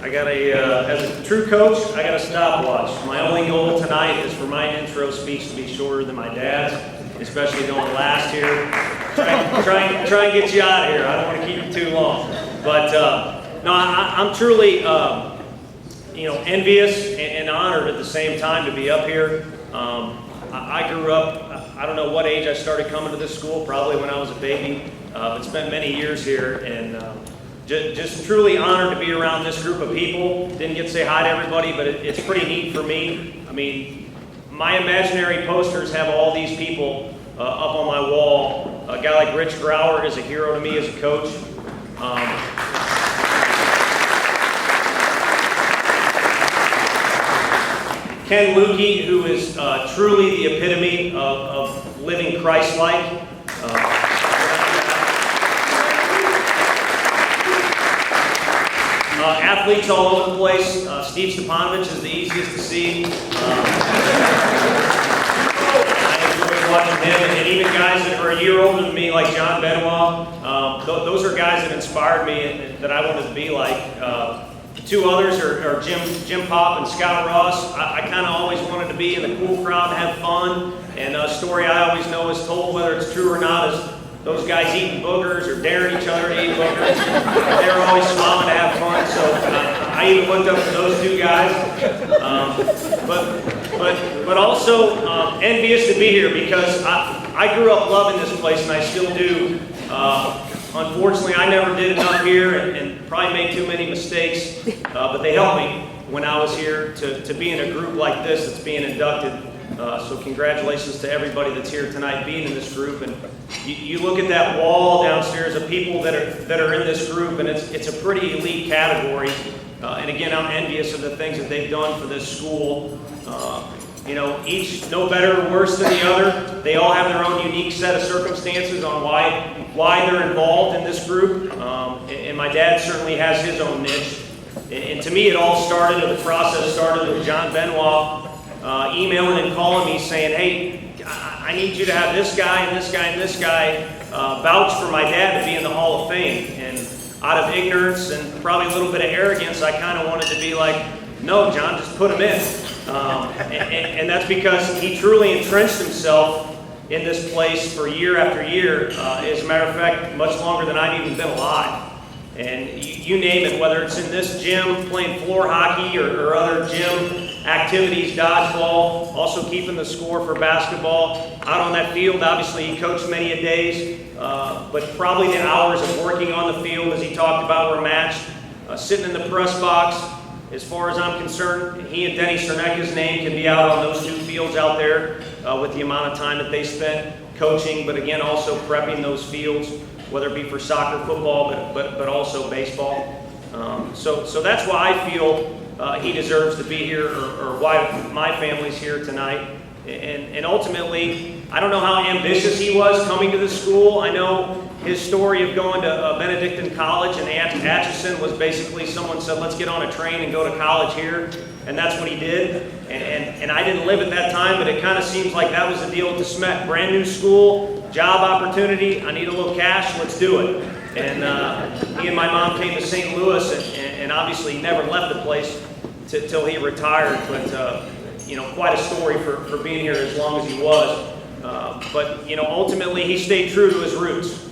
I got as a true coach, I got a stopwatch. My only goal tonight is for my intro speech to be shorter than my dad's, especially going last here. Try and get you out of here. I don't want to keep you too long. But no, I'm truly envious and honored at the same time to be up here. I grew up, I don't know what age I started coming to this school, probably when I was a baby. But spent many years here, and just truly honored to be around this group of people. Didn't get to say hi to everybody, but it's pretty neat for me. I mean, my imaginary posters have all these people up on my wall. A guy like Rich Grauer is a hero to me as a coach. Ken Lukey, who is truly the epitome of living Christ-like. Athletes all over the place. Steve Stepanovich is the easiest to see. I enjoy watching him, and even guys that are a year older than me, like John Benoit. Those are guys that inspired me and that I wanted to be like. The two others are Jim Pop and Scott Ross. I kind of always wanted to be in the cool crowd and have fun. And a story I always know is told, whether it's true or not, is those guys eating boogers or daring each other to eat boogers. They were always smiling to have fun, so I even looked up to those two guys. But also envious to be here because I grew up loving this place, and I still do. Unfortunately, I never did enough here and probably made too many mistakes, but they helped me when I was here to be in a group like this that's being inducted. So congratulations to everybody that's here tonight being in this group. And you look at that wall downstairs of people that are in this group, and it's a pretty elite category. And again, I'm envious of the things that they've done for this school. Each no better or worse than the other. They all have their own unique set of circumstances on why they're involved in this group. And my dad certainly has his own niche. And to me, the process started with John Benoit emailing and calling me saying, hey, I need you to have this guy and this guy and this guy vouch for my dad to be in the Hall of Fame. And out of ignorance and probably a little bit of arrogance, I kind of wanted to be like, no, John, just put him in. And that's because he truly entrenched himself in this place for year after year. As a matter of fact, much longer than I've even been alive. And you name it, whether it's in this gym playing floor hockey or other gym activities, dodgeball, also keeping the score for basketball. Out on that field, obviously he coached many a days, but probably the hours of working on the field, as he talked about, were matched. Sitting in the press box, as far as I'm concerned, he and Denny Cernecka's name can be out on those two fields out there with the amount of time that they spent coaching, but again, also prepping those fields, whether it be for soccer, football, but also baseball. So that's why I feel he deserves to be here, or why my family's here tonight. And ultimately, I don't know how ambitious he was coming to the school. I know his story of going to Benedictine College in Atchison was basically someone said, let's get on a train and go to college here. And that's what he did. And I didn't live at that time, but it kind of seems like that was the deal with the Smet. Brand new school, job opportunity, I need a little cash, let's do it. And he and my mom came to St. Louis, and obviously he never left the place till he retired. But quite a story for being here as long as he was. But ultimately he stayed true to his roots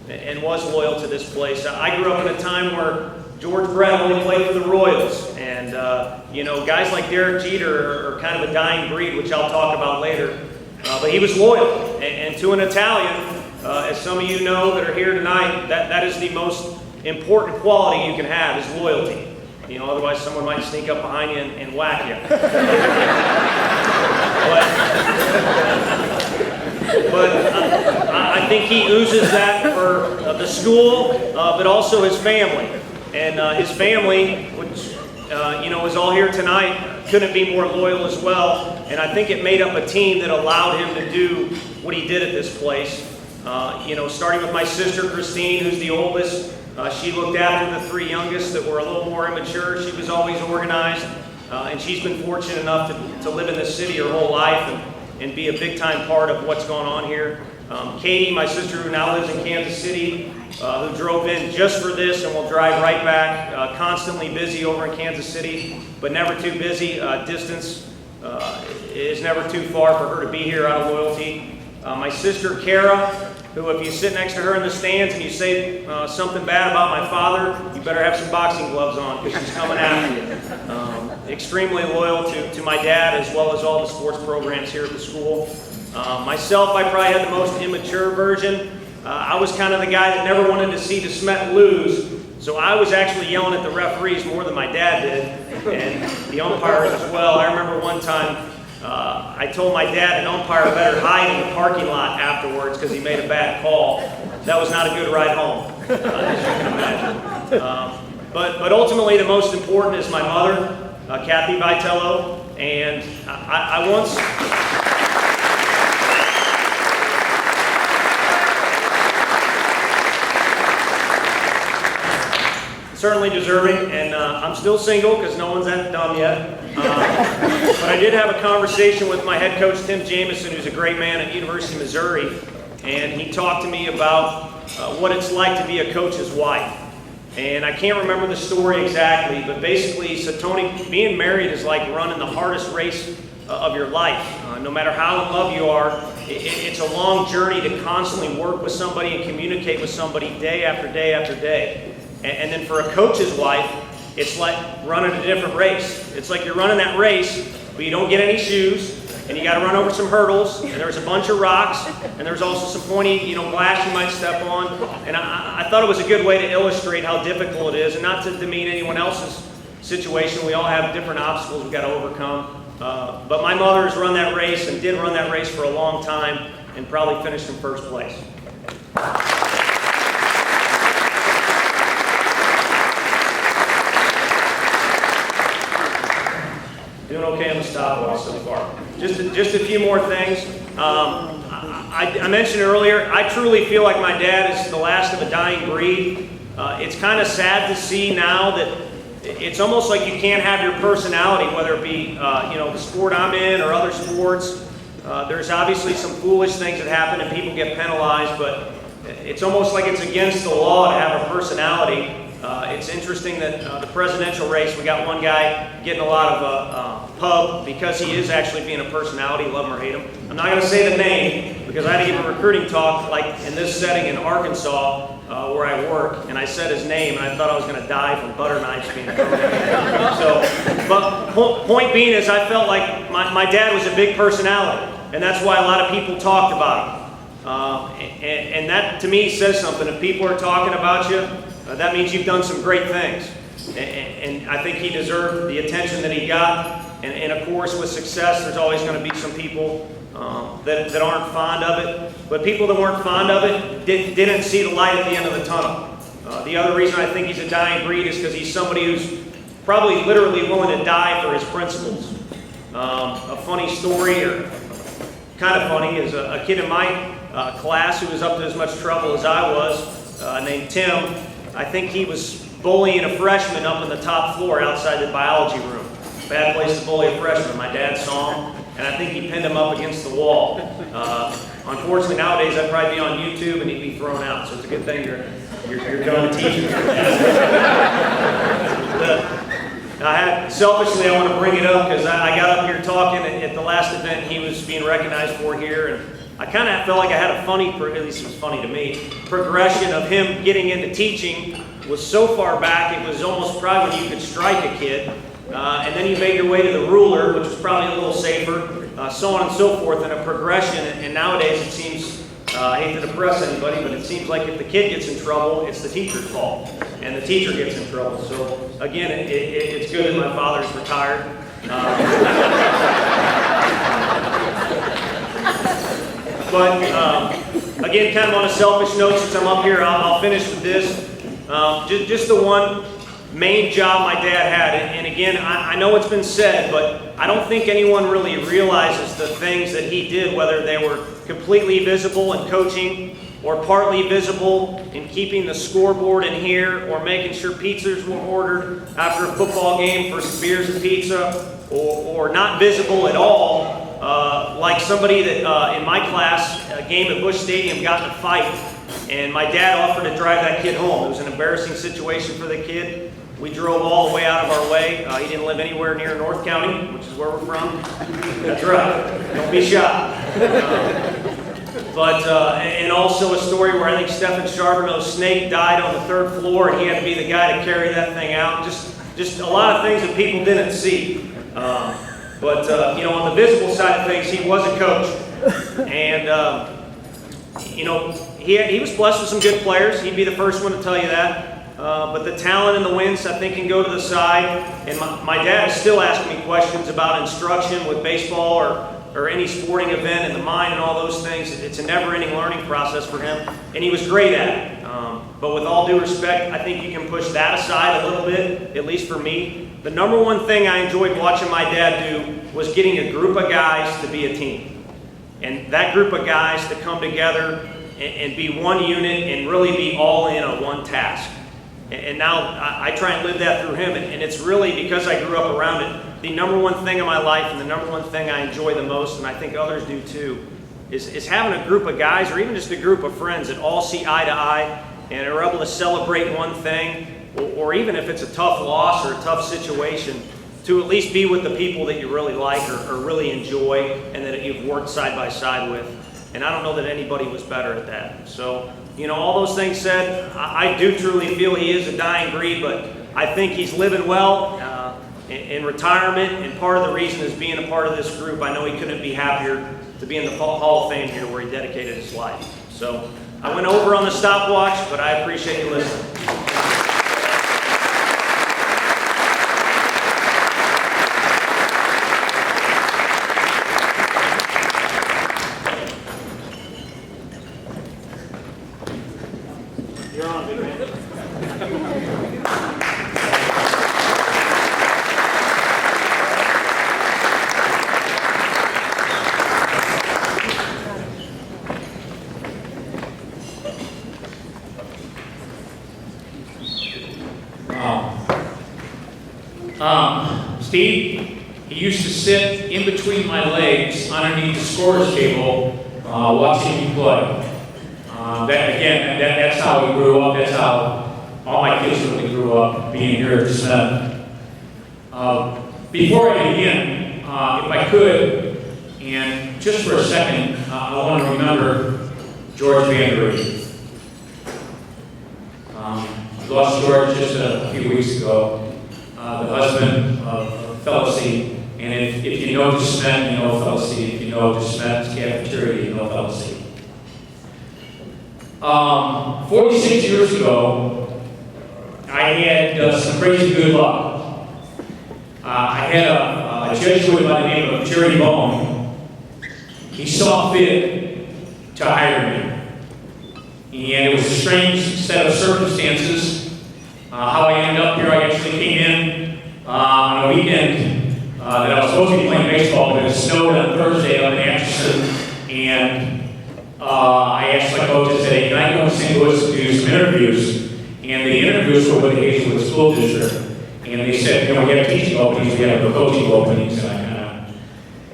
and was loyal to this place. I grew up in a time where George Brett only played for the Royals, and guys like Derek Jeter are kind of a dying breed, which I'll talk about later. But he was loyal, and to an Italian, as some of you know that are here tonight, that is the most important quality you can have, is loyalty. Otherwise someone might sneak up behind you and whack you. But I think he oozes that for the school, but also his family. And his family, which is all here tonight, couldn't be more loyal as well. And I think it made up a team that allowed him to do what he did at this place. Starting with my sister Christine, who's the oldest. She looked after the three youngest that were a little more immature. She was always organized. And she's been fortunate enough to live in this city her whole life and be a big-time part of what's going on here. Katie, my sister who now lives in Kansas City, who drove in just for this and will drive right back. Constantly busy over in Kansas City, but never too busy. Distance is never too far for her to be here out of loyalty. My sister Kara, who if you sit next to her in the stands and you say something bad about my father, you better have some boxing gloves on because she's coming after you. Extremely loyal to my dad as well as all the sports programs here at the school. Myself, I probably had the most immature version. I was kind of the guy that never wanted to see the Smet lose, so I was actually yelling at the referees more than my dad did, and the umpires as well. I remember one time I told my dad an umpire better hide in the parking lot afterwards because he made a bad call. That was not a good ride home, as you can imagine. But ultimately, the most important is my mother, Kathy Vitello, and I once... Certainly deserving, and I'm still single because no one's that dumb yet. But I did have a conversation with my head coach, Tim Jamison, who's a great man at University of Missouri, and he talked to me about what it's like to be a coach's wife. And I can't remember the story exactly, but basically he said, Tony, being married is like running the hardest race of your life. No matter how in love you are, it's a long journey to constantly work with somebody and communicate with somebody day after day after day. And then for a coach's wife, it's like running a different race. It's like you're running that race, but you don't get any shoes, and you got to run over some hurdles, and there's a bunch of rocks, and there's also some pointy, glass you might step on. And I thought it was a good way to illustrate how difficult it is, and not to demean anyone else's situation. We all have different obstacles we've got to overcome. But my mother has run that race and did run that race for a long time, and probably finished in first place. Doing okay on the stopwatch so far. Just a few more things. I mentioned earlier, I truly feel like my dad is the last of a dying breed. It's kind of sad to see now that it's almost like you can't have your personality, whether it be the sport I'm in or other sports. There's obviously some foolish things that happen and people get penalized, but it's almost like it's against the law to have a personality. It's interesting that the presidential race, we got one guy getting a lot of pub because he is actually being a personality, love him or hate him. I'm not going to say the name because I had to give a recruiting talk like in this setting in Arkansas where I work, and I said his name and I thought I was going to die from butter knives being thrown at me. But point being is I felt like my dad was a big personality, and that's why a lot of people talked about him. And that to me says something. If people are talking about you, that means you've done some great things. And I think he deserved the attention that he got. And of course, with success, there's always going to be some people that aren't fond of it. But people that weren't fond of it didn't see the light at the end of the tunnel. The other reason I think he's a dying breed is because he's somebody who's probably literally willing to die for his principles. A funny story, or kind of funny, is a kid in my class who was up to as much trouble as I was, named Tim. I think he was bullying a freshman up on the top floor outside the biology room. Bad place to bully a freshman. My dad saw him, and I think he pinned him up against the wall. Unfortunately, nowadays I'd probably be on YouTube and he'd be thrown out. So it's a good thing you're done teaching. Selfishly, I want to bring it up because I got up here talking at the last event he was being recognized for here, and I kind of felt like I had a funny, at least it was funny to me, progression of him getting into teaching was so far back it was almost probably when you could strike a kid, and then you made your way to the ruler, which was probably a little safer, so on and so forth, and a progression. And nowadays it seems, I hate to depress anybody, but it seems like if the kid gets in trouble, it's the teacher's fault, and the teacher gets in trouble. So again, it's good that my father's retired. But again, kind of on a selfish note, since I'm up here, I'll finish with this. Just the one main job my dad had. And again, I know it's been said, but I don't think anyone really realizes the things that he did, whether they were completely visible in coaching or partly visible in keeping the scoreboard in here or making sure pizzas were ordered after a football game for some beers and pizza, or not visible at all like somebody that in my class, a game at Busch Stadium, got in a fight, and my dad offered to drive that kid home. It was an embarrassing situation for the kid. We drove all the way out of our way. He didn't live anywhere near North County, which is where we're from. That's right. Don't be shy. And also a story where I think Stephen Charbonneau's snake died on the 3rd floor, and he had to be the guy to carry that thing out. Just a lot of things that people didn't see. You know, on the visible side of things, he was a coach. And, you know, he was blessed with some good players. He'd be the first one to tell you that. But the talent and the wins, I think, can go to the side. And my dad is still asking me questions about instruction with baseball or any sporting event in the mind and all those things. It's a never-ending learning process for him, and he was great at it. But with all due respect, I think you can push that aside a little bit, at least for me. The number one thing I enjoyed watching my dad do was getting a group of guys to be a team. And that group of guys to come together and be one unit and really be all in on one task. And now I try and live that through him, and it's really because I grew up around it. The number one thing in my life and the number one thing I enjoy the most, and I think others do too, is having a group of guys or even just a group of friends that all see eye to eye and are able to celebrate one thing, or even if it's a tough loss or a tough situation, to at least be with the people that you really like or really enjoy and that you've worked side by side with. And I don't know that anybody was better at that. So, you know, all those things said, I do truly feel he is a dying breed, but I think he's living well in retirement, and part of the reason is being a part of this group. I know he couldn't be happier to be in the Hall of Fame here where he dedicated his life. So I went over on the stopwatch, but I appreciate you listening. You're on, big man. Steve, he used to sit in between my legs underneath the scorer's table watching me play. That's how we grew up. That's how all my kids really grew up, being here at Smet. Before I begin, if I could, and just for a second, I want to remember George Vandery. We lost George just a few weeks ago, the husband of Felicie. And if you know Smet, you know Felicie. If you know Smet's cafeteria, you know Felicie. 46 years ago, I had some crazy good luck. I had a Jesuit by the name of Jerry Bone. He saw fit to hire me. And it was a strange set of circumstances. How I ended up here, I actually came in on a weekend that I was supposed to be playing baseball, but it snowed on Thursday up in Atchison. And I asked my coach, I said, hey, can I go to St. Louis to do some interviews? And the interviews were with the Hazelwood School District. And they said, you know, we have teaching openings, we have no coaching openings. And I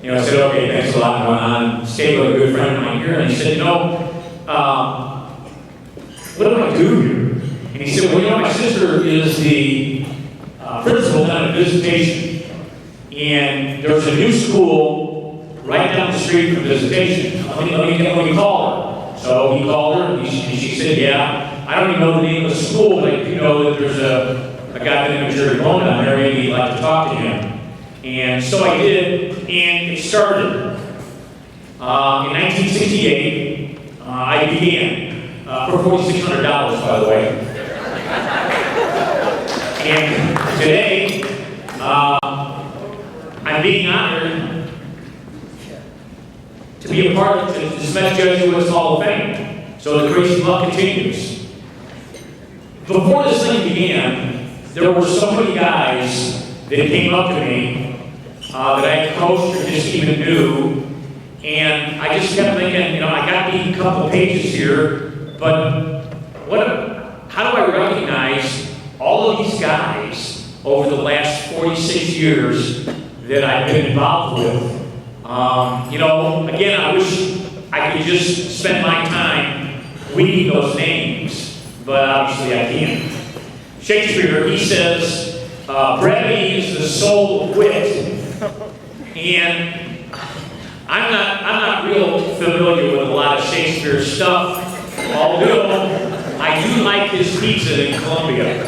kind of, I said, okay, thanks a lot. Going on, stayed with a good friend of mine here. And he said, you know, what do I do here? And he said, well, you know, my sister is the principal down at Visitation. And there's a new school right down the street from Visitation. Let me call her. So he called her, and she said, yeah, I don't even know the name of the school, but you know that there's a guy named Jerry Bone down there, maybe you'd like to talk to him. And so I did, and it started. In 1968, I began, for $4,600, by the way. And today, I'm being honored to be a part of the Smet Jesuit Hall of Fame. So the crazy luck continues. Before this thing began, there were so many guys that came up to me that I had coached or just even knew. And I just kept thinking, you know, I got these couple pages here, but how do I recognize all of these guys over the last 46 years that I've been involved with? Again, I wish I could just spend my time reading those names, but obviously I can't. Shakespeare, he says, brevity is the soul of wit. And I'm not real familiar with a lot of Shakespeare stuff, although I do like his pizza in Columbia.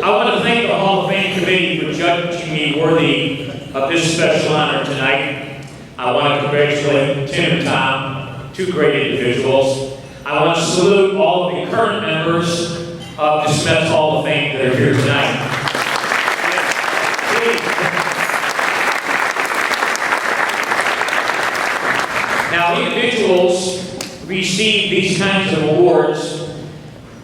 I want to thank the Hall of Fame Committee for judging me worthy of this special honor tonight. I want to congratulate Tim and Tom, two great individuals. I want to salute all of the current members of the Smet Hall of Fame that are here tonight. Now, individuals receive these kinds of awards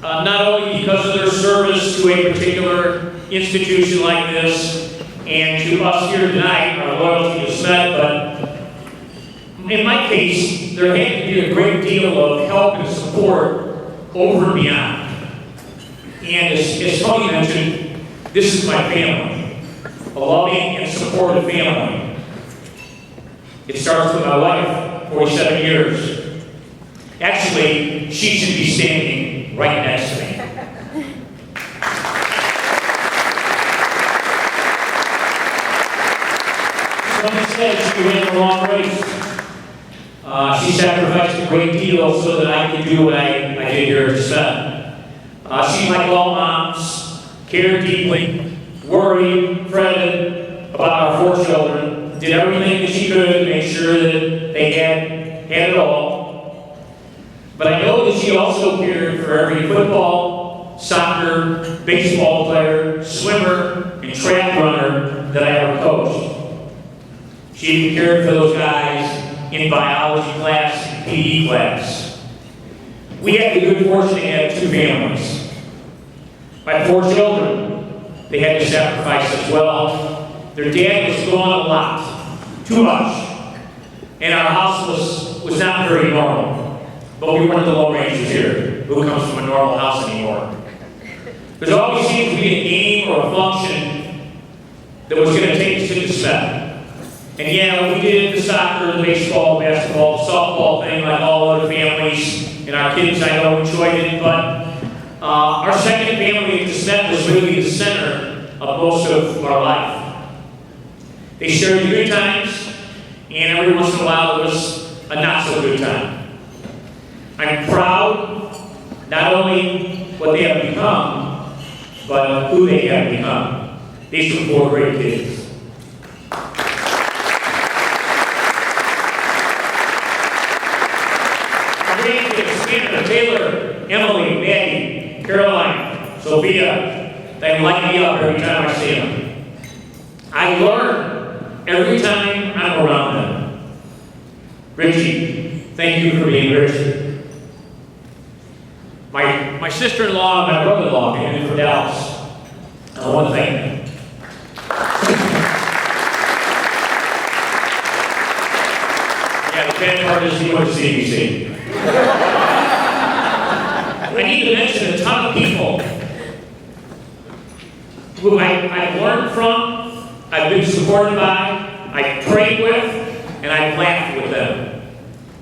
not only because of their service to a particular institution like this and to us here tonight, our loyalty to Smet, but in my case, there had to be a great deal of help and support over and beyond. And as Tony mentioned, this is my family, a loving and supportive family. It starts with my wife, 47 years. Actually, she should be standing right next to me. Someone said she ran a long race. She sacrificed a great deal so that I could do what I did here at Smet. She, like all moms, cared deeply, worried, fretted about our 4 children, did everything that she could to make sure that they had it all. But I know that she also cared for every football, soccer, baseball player, swimmer, and track runner that I ever coached. She even cared for those guys in biology class and PE class. We had the good fortune to have 2 families. My 4 children, they had to sacrifice as well. Their dad was gone a lot, too much, and our house was not very normal. But we weren't the Lone Rangers here, who comes from a normal house anymore. There's always seemed to be a game or a function that was going to take us to the Smet. And yeah, we did the soccer, the baseball, basketball, softball thing like all other families, and our kids, I know, enjoyed it, but our second family at the Smet was really the center of most of our life. They shared the good times, and every once in a while there was a not-so-good time. I'm proud, not only what they have become, but who they have become. These are 4 great kids. Taylor, Emily, Maddie, Caroline, Sophia, they light me up every time I see them. I learn every time I'm around them. Richie, thank you for being Richie. My sister-in-law and my brother-in-law came in from Dallas. I want to thank them. Yeah, the bad part is he went to CBC. I need to mention a ton of people who I've learned from, I've been supported by, I've prayed with, and I've laughed with them.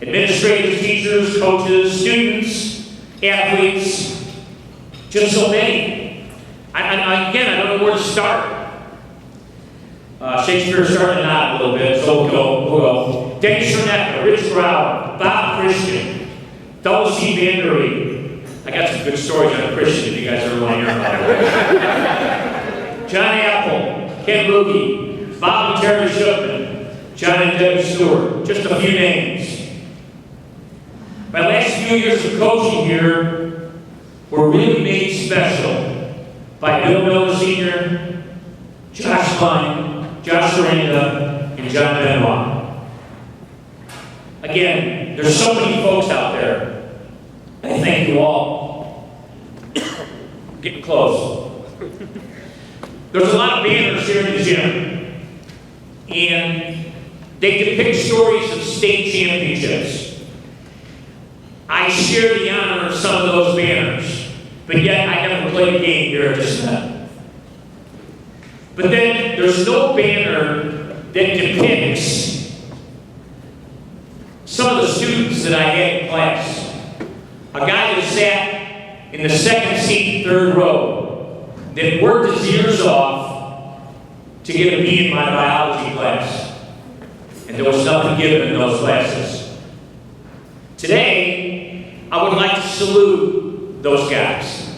Administrators, teachers, coaches, students, athletes, just so many. Again, I don't know where to start. Shakespeare started to nod a little bit, so we'll go. Denny Shernecker, Rich Brower, Bob Christian, W.C. Vandery. I got some good stories on Christian if you guys ever want to hear about it. John Apple, Ken Loogie, Bob and Terry Shipman, John and Debbie Stewart, just a few names. My last few years of coaching here were really made special by Bill Miller Sr., Josh Klein, Josh Aranda, and John Benoit. Again, there's so many folks out there. I thank you all. Getting close. There's a lot of banners here in the gym, and they depict stories of state championships. I share the honor of some of those banners, but yet I never played a game here at the Smet. But then there's no banner that depicts some of the students that I had in class. A guy that sat in the second seat, third row, that worked his ears off to get a B in my biology class. And there was nothing given in those classes. Today, I would like to salute those guys.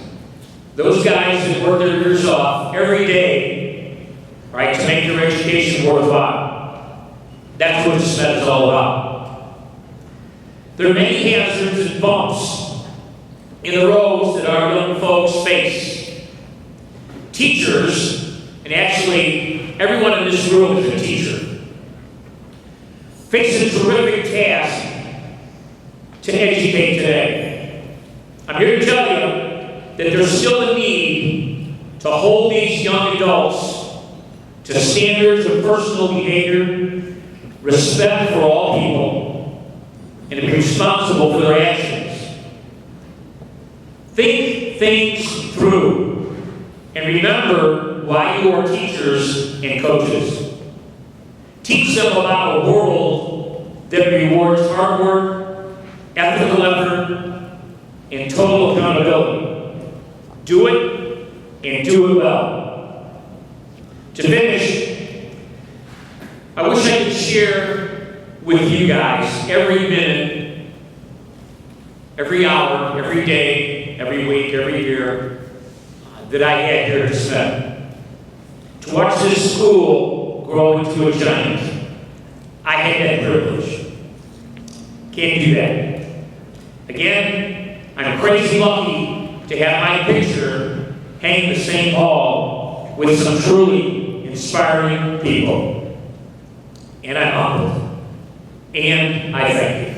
Those guys that work their ears off every day, right, to make their education worthwhile. That's what Smet is all about. There are many hazards and bumps in the roads that our young folks face. Teachers, and actually everyone in this room is a teacher, face a terrific task to educate today. I'm here to tell you that there's still a need to hold these young adults to standards of personal behavior, respect for all people, and to be responsible for their actions. Think things through, and remember why you are teachers and coaches. Teach them about a world that rewards hard work, ethical effort, and total accountability. Do it, and do it well. To finish, I wish I could share with you guys every minute, every hour, every day, every week, every year that I had here at Smet. To watch this school grow into a giant, I had that privilege. Can't do that. Again, I'm crazy lucky to have my picture hang the same wall with some truly inspiring people. And I'm humbled. And I thank you.